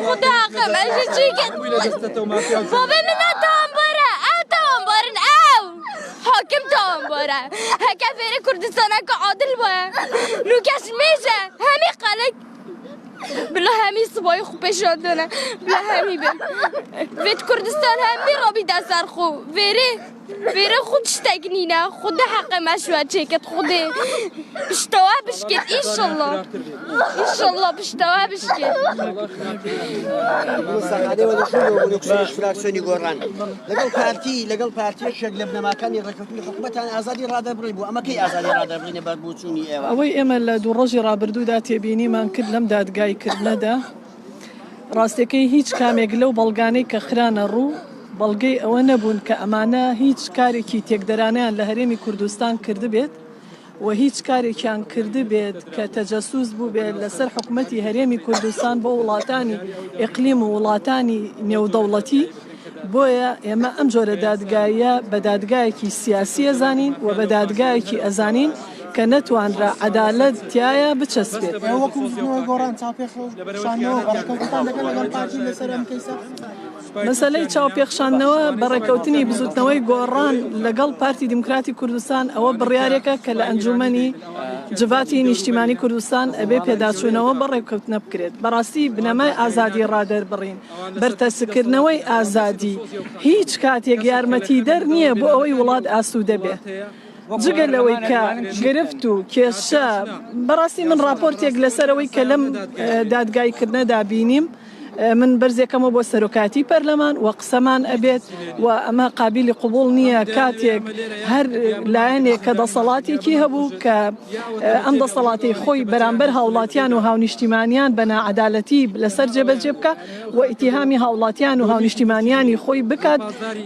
خدا حقم اجي چیکت بابا من اتام باره اتام بارن او حاکم تام باره هکا فیر کردستان که عادل باره نو کش میشه همی قلق بلا همی صبای خوب پیشاندنه بلا همی بیم وید کردستان همی رابی دستر خو ویره خود شتگنینه خود حق مشوه چکت خوده بشتوه بشکت انشالله بشتوه بشکت فراکسیۆنی گۆڕان لەگەڵ پارتیەکێک لە بنەماکانی ڕێککەوتنی حکوومەتان ئازادی ڕادەبڕی بوو ئەمە کەی ئازادی ڕادەبڕینە بەربووچوونی ئێوە ئەوەی ئێمە لە دوو ڕۆژی ڕابردوودا تێبینیمان کرد لەم دادگایکردنەدا ڕاستەکەی هیچ کامێک لەو بەڵگانەی کە خرانە ڕوو بەڵگەی ئەوە نەبوون کە ئەمانە هیچ کارێکی تێکدەرانیان لە هەرێمی کوردستان کردبێت و هیچ کارێکیان کردبێت کە تەجەسوس بوو بێت لەسەر حکوومەتی هەرێمی کوردستان بۆ وڵاتانی ئیقلیم و وڵاتانی نێودەوڵەتی بۆیە ئێمە ئەم جۆرە دادگایە بە دادگایەکی سیاسی ئەزانین و بە دادگایەکی ئەزانین کە نەتوانرا عەدالەت تایە بچەسبێت. مەسەلەی چاوپێخشاندنەوە بەڕێکەوتنی بزوتنەوەی گۆڕان لەگەڵ پارتی دیموکراتی کوردستان ئەوە بڕیارێکە کە لە ئەنجومەنی جڤاتی نیشتیمانی کوردستان ئەبێ پێداچوونەوە بەڕێکەوتنە بکرێت. بەڕاستی بنەمای ئازادی ڕادەربڕین بەرتەسکردنەوەی ئازادی هیچ کاتێک یارمەتیدەر نییە بۆ ئەوەی وڵات ئاسوودە بێ. جگە لەوەی کە گرفت و کێشە بەڕاستی من راپۆرتێک لەسەرەوەی کە لەم دادگایکردنەدا بینیم من بەرزێکەمە بۆ سەرۆکاتی پەرلەمان و قسەمان ئەبێت و ئەمە قابلی قوبوڵ نییە کاتێک هەر لایەنێک کە دەسەڵاتێکی هەبوو کە ئەم دەسەڵاتی خۆی بەرامبەر هاوڵاتیان و هاونیشتیمانیان بە نائەدالەتی لەسەر جێبەجێ بکە و ئیتیهامی هاوڵاتیان و هاونیشتیمانیانی خۆی بکات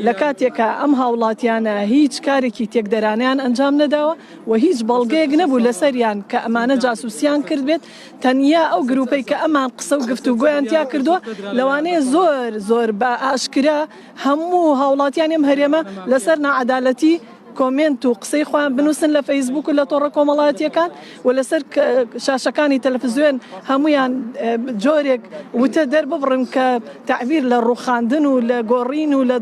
لە کاتێکە ئەم هاوڵاتیانە هیچ کارێکی تێکدەرانیان ئەنجام نەداوە و هیچ بەڵگەیەک نەبوو لەسەریان کە ئەمانە جاسووسیان کرد بێت تەنیا ئەو گروپەی کە ئەمان قسە و گفتوگۆیان تیا کردووە لەوانەیە زۆر بە ئاشکرا هەموو هاوڵاتیان ئەم هەرێمە لەسەر نائەدالەتی کۆمنت و قسەی خۆیان بنووسن لە فەیسبوک و لە تۆڕە کۆمەڵایەتیەکان و لەسەر شاشەکانی تەلەڤیزیۆن هەمویان جۆرێک وتە دەرببڕن کە تعبیر لە ڕووخاندن و لە گۆڕین و لە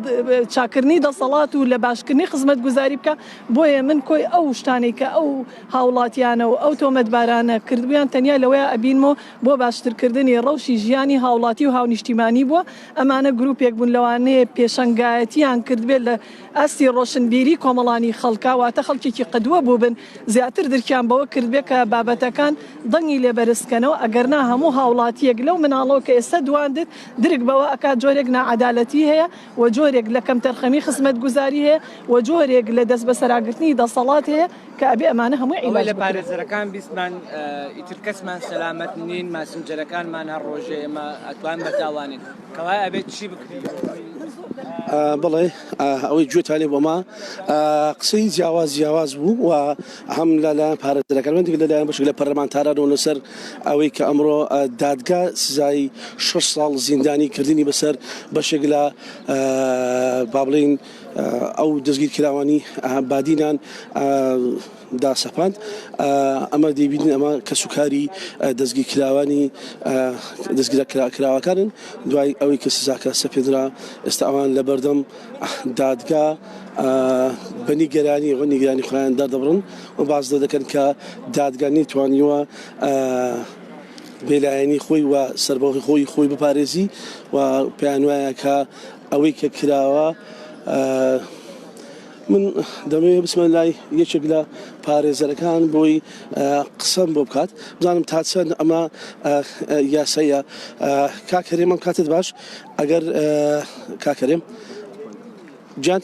چاکردنی دەسەڵات و لە باشکردنی خزمەت گوزاری بکە. بۆیە من کۆی ئەو شتانەی کە ئەو هاوڵاتیانە و ئەو تۆمەتبارانە کردبیان تەنیا لەوەیە ئەبینمەوە بۆ باشترکردنی ڕەوشی ژیانی هاوڵاتی و هاونیشتیمانی بووە. ئەمانە گروپێک بوون لەوانەیە پێشەنگایەتیان کردبێت لە ئاستی ڕۆشنبیری کۆمەڵانی خەڵکاواتە خەڵکێکی قدووە بوو بن زیاتر درکیان بەوە کردبێت کە بابەتەکان دەنگی لێبەرزکەنەوە ئەگەرنا هەموو هاوڵاتیەک لەو مناڵەوە کە ئێستا دواندت درک بەوە ئەکات جۆرێک نائەدالەتی هەیە و جۆرێک لە کەم تەرخەمی خزمەت گوزاری هەیە و جۆرێک لە دەست بەسەراگرتنی دەسەڵات هەیە کە ئەبێ ئەمانە هەمووی عیلاج لە پارێزەرەکان بیستمان ئیتر کەسمان سەلامەت نین ماسنجەرەکانمان هەر ڕۆژێ ئێمە ئەتوان بەتاوانین کەوای ئەبێت چی بکرین؟ بڵێ ئەوەی گوێتانی بۆما قسەی جیاواز بوو و هەم لەلایەن پارێزەرەکان لەلایەن بەشێک لە پەرلەمانتارانەوە لەسەر ئەوەی کە ئەمڕۆ دادگا سزای 6 ساڵ زیندانی کردنی بەسەر بەشێک لە با بڵێن ئەو دەستگیر کراوانی بادینان داسەپاند. ئەمە دەیبینن ئەمە کە سوکاری دەستگیر کراوانی دەستگیرە کراوەکانن دوای ئەوەی کە سزاکە سەپێدرا ئێستا ئەوان لە بەردەم دادگا بە نیگەرانی و نیگەرانی خۆیان دادەبڕن و باز دەکەن کە دادگا نەیتوانیوە بێلایەنی خۆی و سەربەخۆی خۆی بپارێزی و پێیان وایە کە ئەوەی کە کراوە من دەمەوێت بسمە لای یەکێک لە پارێزەرەکان بۆی قسەم بۆ بکات بزانم تا چەند ئەمە یاسەیە. کاکەرێم ئەم کاتت باش ئەگەر کاکەرێم جان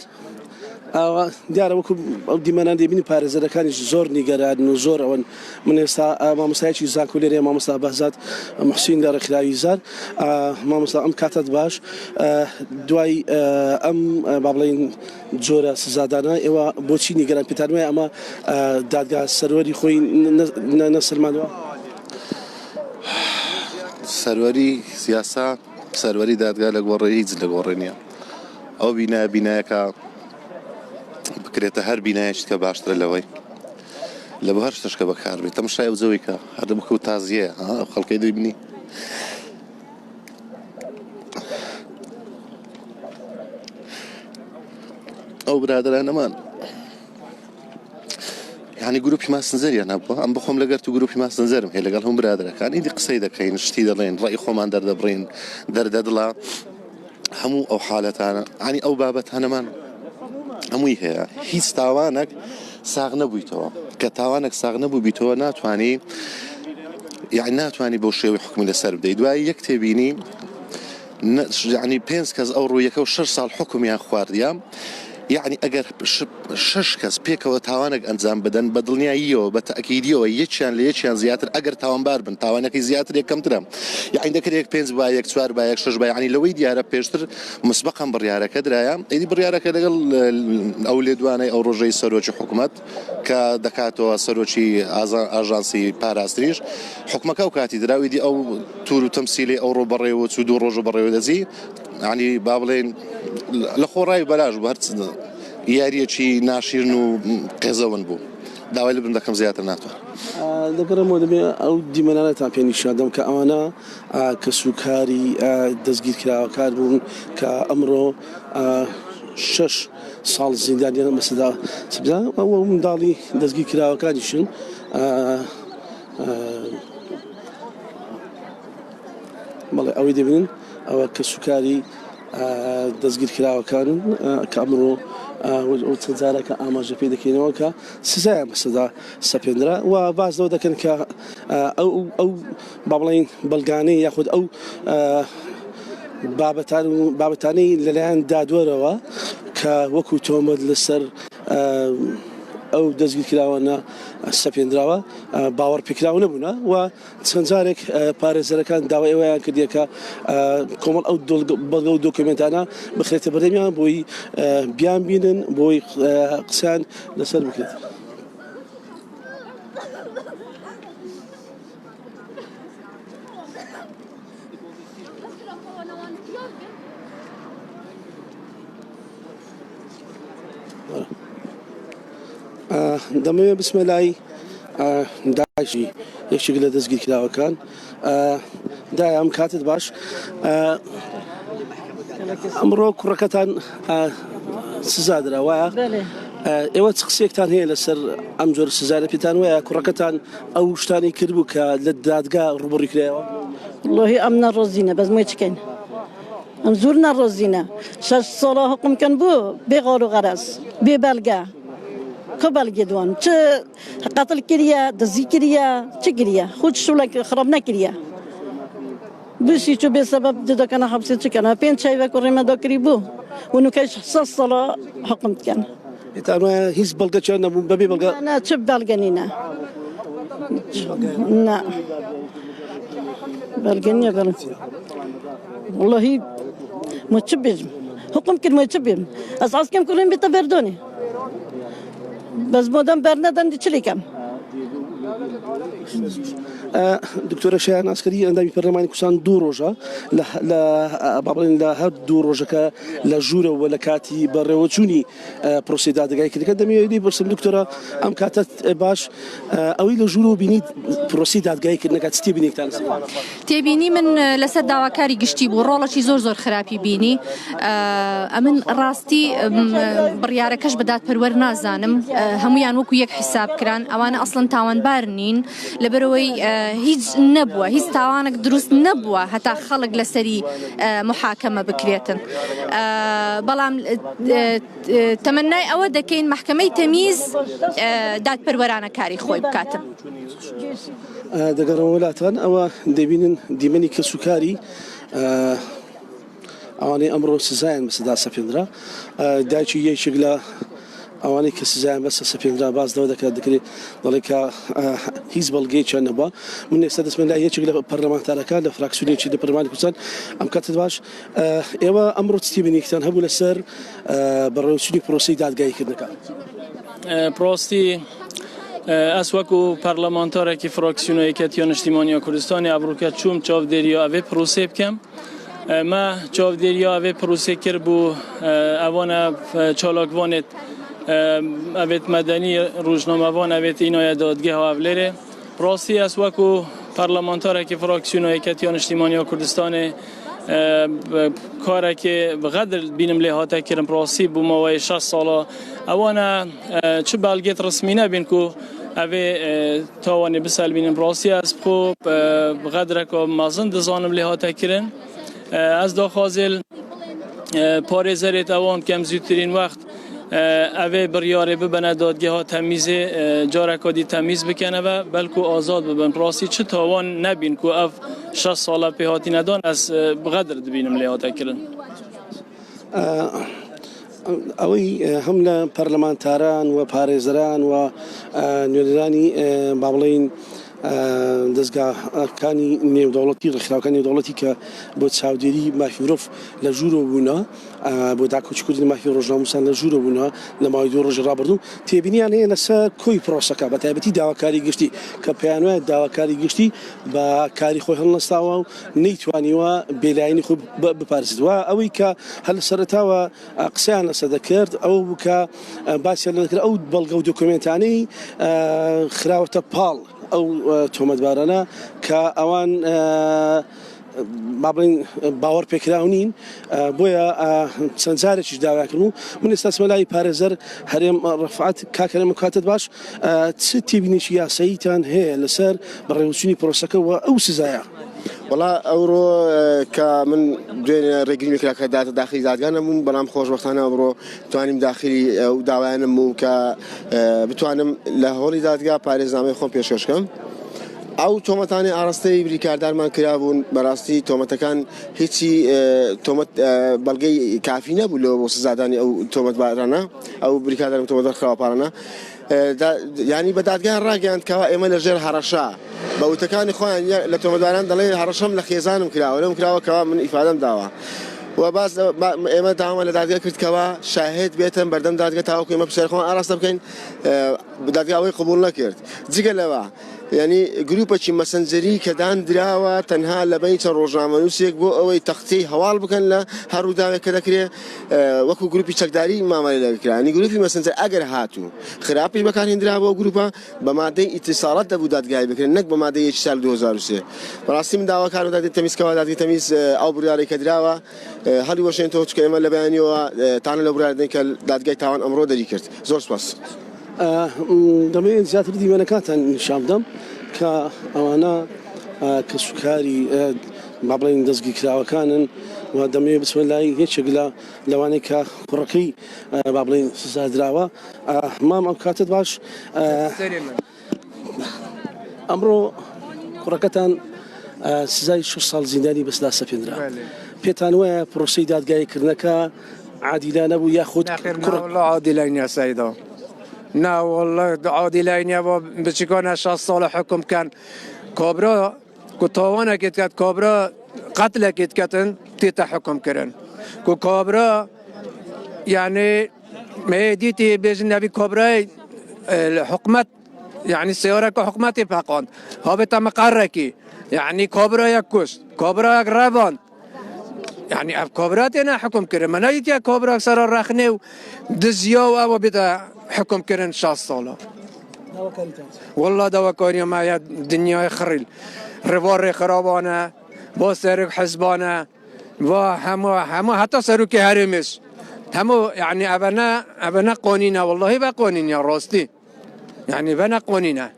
دیارە وەکو ئەو دیمەنان دەبینی پارێزەرەکانیش زۆر نیگەران و زۆر ئەوەن. من ئێستا مامۆستایەکی زانکۆلێرەیە مامۆستا بەهزاد محسین لە ڕێکخراوی زار مامۆستا ئەم کاتت باش دوای ئەم با بڵێن جۆرە سزادانە ئێوە بۆچی نیگەران پێتان وایە ئەمە دادگا سەروەری خۆی نەسەلمانەوە؟ سەروەری سیاسا سەروەری دادگا لە گۆڕی هیچ لە گۆڕێنیە ئەو بینایەکە بکرێتە هەر بینایەشت کە باشترە لەوەی لە بە هەر شتەشکە بەکار بێت تەماشای ئەو جەوەی کە هەر بکەوت تازیە خەڵکەی دەبینی ئەو برادرانەمان يعني گروپی ماسنجەریان هەبووە ئەم بخۆم لەگەر تو گروپی ماسنجەرم هەیە لەگەڵ هەموو برادرەکان ئیدی قسەی دەکەین شتی دەڵێن ڕێی خۆمان دەردەبڕین دەردەدڵا هەموو ئەو حالەتانە ینی ئەو بابەتانەمان هەمووی هەیە هیچ تاوانێک ساغ نەبوویتەوە کە تاوانێک ساغ نەبوو بیتەوە ناتوانی یعنی ناتوانی بۆ شێوەی حکمی لەسەر بدەیت دوای یەک تێبینی یعنی 5 کەس ئەو ڕوویەکە و 6 ساڵ حکمیان خواردیان يعني ئەگەر 6 کەس پێکەوە تاوانێک ئەنجام بدەن بە دڵنیاییەوە بە تەکیدیەوە یەکیان لە یەکیان زیاتر ئەگەر تاوانبار بن تاوانەکەی زیاتر یەکەمترە یعنی دەکرێت 5 با 1 4 با 1 6 با یعنی لەوەی دیارە پێشتر مسبقاً بڕیارەکە درایە ئیدی بڕیارەکە لەگەڵ ئەو لێدوانەی ئەو ڕۆژەی سەرۆکی حکوومەت کە دەکاتەوە سەرۆکی ئاژانسی پاراستریش حکومەکە و کاتی دراویدی ئەو توور و تەمسیلی ئەو ڕۆ بەڕێوە چ دوو ڕۆژ بەڕێوە دەزی ینی با بڵێن لە خۆڕای بەلاژ بە هەر یاریەکی ناشیرن و قێزەون بوو داوای لە بن دەکەم زیاتر ناتوان دەگەڕمەوە دەبێ ئەو دیمەنانەتان پێ نیشاندەم کە ئەوانە کە سوکاری دەستگیر کراوەکار بوون کە ئەمڕۆ 6 ساڵ زیندانیان مەسەدا سبدا ئەوە منداڵی دەستگیر کراوەکانیشن بەڵێ ئەوەی دەبینن ئەوە کە سوکاری دەستگیر کراوەکانن کە ئەمڕۆ چەند جارێکە ئاماژە پێ دەکەینەوە کە سزایان بەسەدا سەپێنرا و باز لەوە دەکەن کە ئەو با بڵێن بەڵگانەی یاخود ئەو بابەتانەی لەلایەن دادوەرەوە کە وەکو تۆمەت لەسەر ئەو دەستگیر کراوانە سەپێنراوە باوەڕ پێکراو نەبووە و چەند جارێک پارێزەرەکان داوای ئەوەیان کردیە کە کۆمەڵ ئەو بەڵگە و دۆکمنتانە بخرێتە بەردەمیان بۆی بیان بینن بۆی قسەیان لەسەر بکرێت. دەمەوێت بسمە لای داعشی یەکێک لە دەستگیر کراوەکان دای ئەم کاتت باش ئەمڕۆ کوڕەکەتان سزادرا وایە ئێوە چ قسێکتان هەیە لەسەر ئەم جۆر سزارە پێتان وایە کوڕەکەتان ئەو شتانی کردبوو کە لە دادگا ڕوبڕی کرایەوە والله ئەم نەڕۆزینە بەزمۆی چکەین ئەم زۆر نەڕۆزینە 6 ساڵە حکومکەن بوو بێ غاڵ و غەرەز بێ بەلگە كبل جدوان ش قتل كريا دزي كريا شكريا خود شو لك خربنا كريا بس يشوف بسبب جدا كان حبسي كان بين شيء بكره ما دكريبو ونكش صلاة حكمت كان إتانا هيز بلغة كنا ببي بلغة أنا شو بلغنينا لا بلغنيا بل والله ما تشبه حكم كل ما تشبه أساس كم كلهم بيتبردوني بس مدام برندن دي چلی کم دکتۆرە شایان ئاسکەری ئەندامی پەرلەمانی کوردستان دوو ڕۆژە با بڵێن لە هەر دوو ڕۆژەکە لە ژوورەوە لە کاتی بەڕێوەچوونی پرۆسەی دادگایکردنەکە دەمەوێت بپرسم دکتۆرە ئەم کاتت باش ئەوەی لە ژوور و بینیت پرۆسەی دادگایکردنەکە چ تێبینێکتان تێبینی من لەسەر داواکاری گشتی بوو ڕۆڵەکی زۆر خراپی بینی ئەمن ڕاستی بڕیارەکەش بە دادپەروەر نازانم هەمویان وەکو یەک حیساب کران ئەوانە ئەسڵەن تاوانبار نین لەبەرەوەی هیچ نەبووە هیچ تاوانێک دروست نەبووە هەتا خەڵک لەسەری محاکەمە بکرێتن بەڵام تەمەنای ئەوە دەکەین محکەمەی تەمیز دادپەروەرانە کاری خۆی بکاتن دەگەڕەوە وڵاتان ئەوە دەبینن دیمەنی کە سوکاری ئەوانەی ئەمڕۆ سزایان بەسەدا سەپێنرا دایکی یەکێک لە ئەوانەی کە سزایان بەسە سەپێنرا بازەوە دەکرێت دەڵێ کە هیچ بەڵگەی چیان نەبووە من ئێستا دەستمەند لای یەکێک لە پەرلەمانتارەکان لە فراکسیۆنێکی لە پەرلەمانی کوردستان ئەم کاتت باش ئێوە ئەمڕۆ چ تێبینێکتان هەبوو لەسەر بەڕێوەچوونی پرۆسەی دادگایکردنەکە پرۆستی ئەس وەکو پەرلەمانتارێکی فراکسیۆنە یەکێتیە نیشتیمانیە کوردستانی ئابڕووکە چووم چاودێریە ئەوێ پرۆسێ بکەم ما چاودێریە ئەوێ پرۆسێ کرد بوو ئەوانە چالاکوانێت ئەوێت مەدەنی ڕۆژنامەوان ئەوێت ئینایە دادگە هاولێرێ ڕاستی ئەس وەکو پەرلەمانتارێکی فراکسیۆنە یەکێتیە نیشتیمانیە کوردستانی کارێکی بەغەدر بینم لێ هاتەکردم ڕاستی بوومەوەی 6 ساڵە ئەوانە چ بەڵگێت ڕسمی نەبین و ئەوێ تاوانێ بسەلبینم ڕاستی ئەس بخۆ بەغەدرێکە مەزن دەزانم لێ هاتەکردن ئەس داخوازێل پارێزەرێت ئەوان کەم زووترین وەخت ئەوێ بڕیارێ ببەنە دادگەها تەمیزێ جارێکادی تەمیز بکەنەوە بەلکو ئازاد ببن ڕاستی چ تاوان نەبین و ئەف 6 ساڵە پێهاتی نەدان ئەس بەغەدر دبینم لێ هاتەکردن ئەوەی هەم لە پەرلەمانتاران و پارێزەران و نوێنەرانی با بڵێین دەستگاکانی نێودەوڵەتی ڕێکخراوەکانی نێودەوڵەتی کە بۆ چاودێری مافی مرۆڤ لە ژوورۆ بوونە بۆ داکۆچکردنی مافی ڕۆژنامەنووسان لە ژوورۆ بوونە لە ماوەی 2 ڕۆژی ڕابردوو تێبینیان هەیە لەسەر کۆی پرۆسەکە بە تایبەتی داواکاری گشتی کە پێیان وایە داواکاری گشتی بە کاری خۆی هەڵنەستاوە و نەیتوانیوە بێلایەنی خۆی بپارێزێت وە ئەوەی کە هەر سەرەتاوە قسەیان لەسەر دەکرد ئەوە بوو کە باسییان لەکرد ئەو بەڵگە و دۆکومنتانەی خراوەتە پاڵ ئەو تۆمەتبارانە کە ئەوان باوەڕ پێکراو نین بۆیە چەند جارێکیش داواکردن و من ئێستا سمەلای پارێزەر هەرێم ڕەفعات کاکەرێم کاتت باش چ تێبینێکی یاساییتان هەیە لەسەر بەڕێوەچوونی پرۆسەکە و ئەو سزایە وڵا ئەوڕۆ کە من دوێنێ ڕێگرنی کراکە داتە داخلی دادگانم بووم بەڵام خۆشبەختانە ئەمڕۆ توانیم داخلی ئەو داوایانم و کە بتوانم لە هۆڵی دادگا پارێزنامەی خۆم پێشکەشکەم ئەو تۆمەتانی ئاراستەی بریکاردارمان کرابوون بەڕاستی تۆمەتەکان هیچی تۆمەت بەڵگەی کافی نەبوو لەوە بۆ سزادانی ئەو تۆمەتبارانە ئەو بریکاردارم تۆمەتبار خراوەپارانە ینی بە دادگای ڕاگەیاندکەوە ئێمە لەژێر هەڕەشا بە وتەکانی خۆیان لە تۆمەتباران دەڵێ هەڕەشەم لە خێزانم کراوە لەم کراوەکەوە من ئیفادەم داوە و باز ئێمە داوامە لە دادگا کردکەوە شاهد بێتن بەردەم دادگا تاوەکو ئێمە پشارخۆن ئاراستە بکەین دادگاوەی قبول نەکرد جگە لەوە ینی گروپەکی مەسەنجەری کە دانراوە تەنها لە بین چەند ڕۆژنامەنووسێک بۆ ئەوەی تەختی هەواڵ بکەن لە هەڕووداوێک کە دەکرێت وەکو گروپی چەکداری مامەڵی لەکرانی گروپی مەسەنجەر ئەگەر هاتوو خراپی بەکارهێنرا بۆ گروپە بە مادەی ئیتیساڵات دەبوو دادگای بکرێن نەک بە مادەی سال 2003 بەڕاستی من داواکار دادگای تەمیزکەوە دادگای تەمیز ئەو بڕیارێک کە دراوە هەڵی وەشێنەوە چکە ئێمە لە بەیانیەوە تانە لە بڕیاردەی کە دادگای تاوان ئەمڕۆ دەری کرد زۆر سپاس دەمەوێت زیاتر دیوێنەکاتان نیشان بدەم کە ئەوانە کە سوکاری با بڵێن دەستگی کراوەکانن و دەمەوێت بچمە لای یەکێک لەوانەی کە کوڕەکەی با بڵێن سزادراوە مام ئەم کاتت باش ئەمڕۆ کوڕەکەتان سزای 6 ساڵ زیندانی بەسدا سەپێنرا پێتان وایە پرۆسەی دادگایکردنەکە عادیلانە بوو یاخود عادیلانە سەیدا نا والله عادلانية بچكونا 6 سال حكم كان كبرى كتوانا كت كبرى قتل كتن تيتا حكم كرن كبرى يعني ما ديتي بيجن نبي كبرى الحكمة يعني السيارة كحكمتي فقط هابط مقركي يعني كبرى يكوش كبرى رابان يعني كبراتنا حكم كرن ما نيجي كبرى صار رخني دزيو أو بدا حكم كرن 6 ساله والله دواكاري ما الدنيا خريل روار خرابانه با سرق حزبانه و همه حتى سرق هرمش همه يعني ابنا قانينه والله بقانين راستي يعني بنا قانينه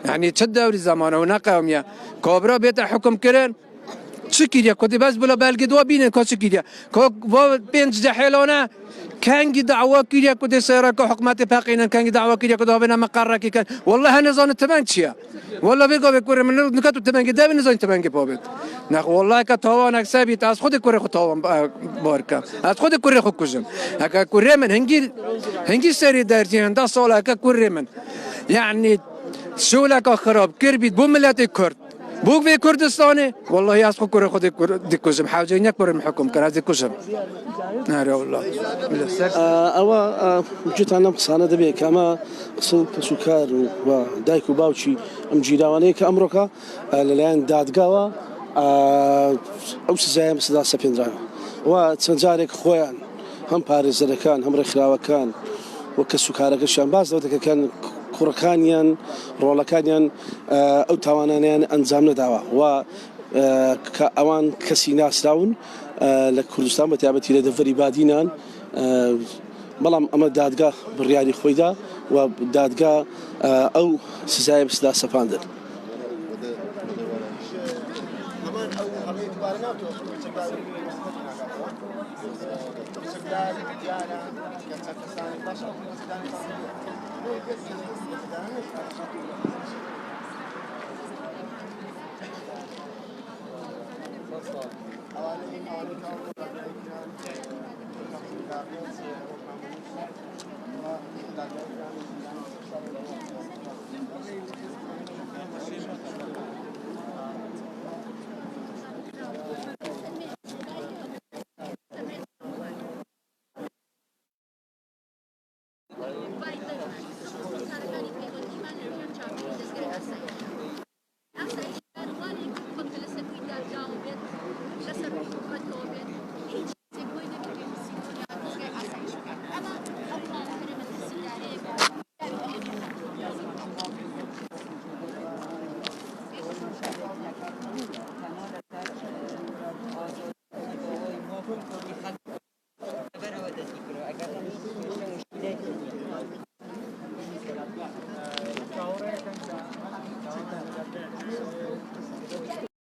يعني چه دوري زمانه و نقوميه كابرا بيت حكم كرن چكيريا كنت بس بلا بلغ دو بينن كو چكيريا كو بنج جحيلونه كان دعوة كيريا كده سيرك حكومة باقينا كان دعوة كيريا كده بينا مقرك كان والله نظام التمانشيا والله بيقول بكور من نكتب التمانج ده نظام التمانج بابت نخ والله كتوان أكسبي تاس خد كوري خطوان باركا أس خد كوري خكوزم هكا كوري من هنجي سري دارتي هندا صالة هكا كوري من يعني شولك خراب كربيت بوملات كرد بوك في كردستاني والله ياسخو كوري خد ديكوزم حاجة يكبر محكم كان هذا ديكوزم ناري والله ئەوە جوتان لەم قسانە دەبێت کە ئەمە قسە کەسوکار و دایک و باوکی ئەم گیراوانەیە کە ئەمڕۆکە لەلایەن دادگاوە ئەو سزایان بەسەدا سەپێنراوە و چەند جارێک خۆیان هەم پارێزەرەکان هەم ڕێکخراوەکان و کەسوکارەکەشیان باز دەوە دەکەن کوڕەکانیان ڕۆڵەکانیان ئەو تاوانانیان ئەنجام نەداوە و کە ئەوان کەسی ناسراون لە کوردستان بە تایبەتی لە دەڤەری بادینان بەڵام ئەمە دادگا بڕیاری خۆیدا و دادگا ئەو سزای بسدا سەپاندن.